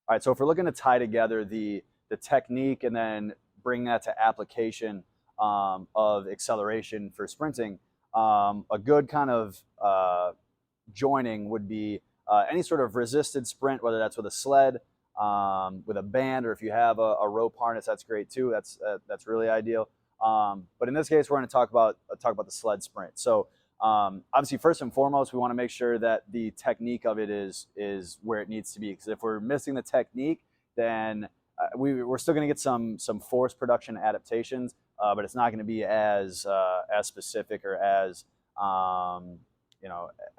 All right, so if we're looking to tie together the technique and then bring that to application of acceleration for sprinting, a good kind of joining would be any sort of resisted sprint, whether that's with a sled, with a band, or if you have a rope harness, that's great too. That's really ideal. But in this case, we're going to talk about the sled sprint. So obviously, first and foremost, we want to make sure that the technique of it is where it needs to be. Because if we're missing the technique, then we're still going to get some force production adaptations, but it's not going to be as specific or as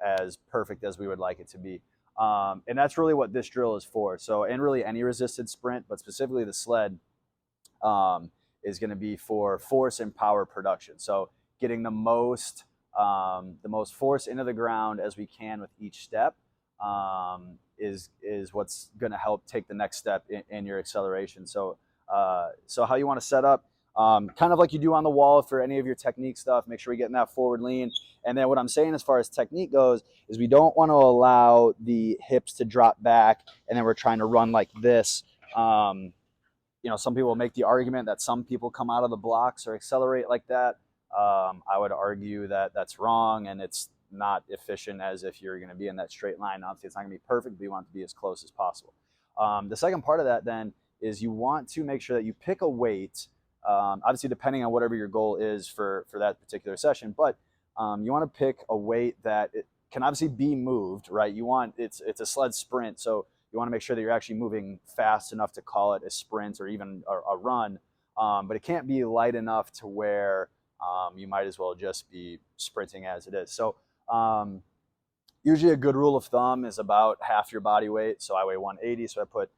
as perfect as we would like it to be. And that's really what this drill is for. So, and really any resisted sprint, but specifically the sled, is going to be for force and power production. So getting the most force into the ground as we can with each step is what's going to help take the next step in your acceleration. So how you want to set up, kind of like you do on the wall for any of your technique stuff, make sure we're getting that forward lean. And then what I'm saying as far as technique goes is we don't want to allow the hips to drop back and then we're trying to run like this. Some people make the argument that some people come out of the blocks or accelerate like that. I would argue that that's wrong and it's not efficient as if you're going to be in that straight line. Obviously, it's not going to be perfect, but you want it to be as close as possible. The second part of that then is you want to make sure that you pick a weight, obviously depending on whatever your goal is for that particular session, but you want to pick a weight that it can obviously be moved, right? It's a sled sprint, so you want to make sure that you're actually moving fast enough to call it a sprint or even a run, but it can't be light enough to where you might as well just be sprinting as it is. So usually a good rule of thumb is about half your body weight. So I weigh 180, so I put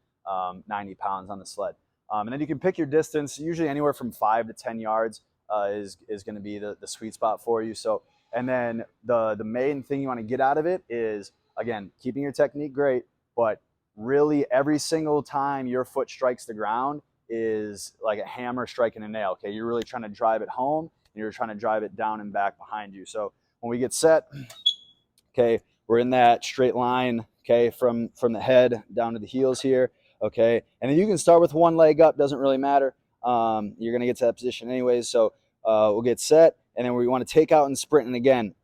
90 pounds on the sled. And then you can pick your distance, usually anywhere from 5 to 10 yards is going to be the sweet spot for you. So, and then the main thing you want to get out of it is, again, keeping your technique great, but really every single time your foot strikes the ground is like a hammer striking a nail. Okay, you're really trying to drive it home and you're trying to drive it down and back behind you. So when we get set, okay, we're in that straight line, okay, from the head down to the heels here, okay, and then you can start with one leg up, doesn't really matter. You're gonna get to that position anyways. So we'll get set, and then we want to take out and sprint, and again,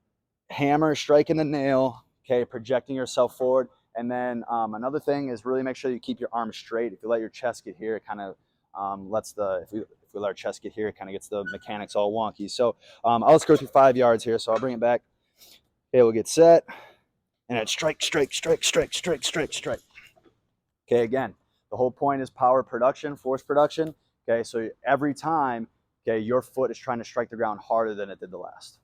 hammer striking the nail, okay, projecting yourself forward. And then another thing is really make sure you keep your arms straight. If you let your chest get here, it kind of if we let our chest get here, it kind of gets the mechanics all wonky. So let's go through 5 yards here. So I'll bring it back. Okay, we'll get set, and it's strike, strike, strike, strike, strike, strike, strike. Okay, again, the whole point is power production, force production. Okay, so every time, okay, your foot is trying to strike the ground harder than it did the last.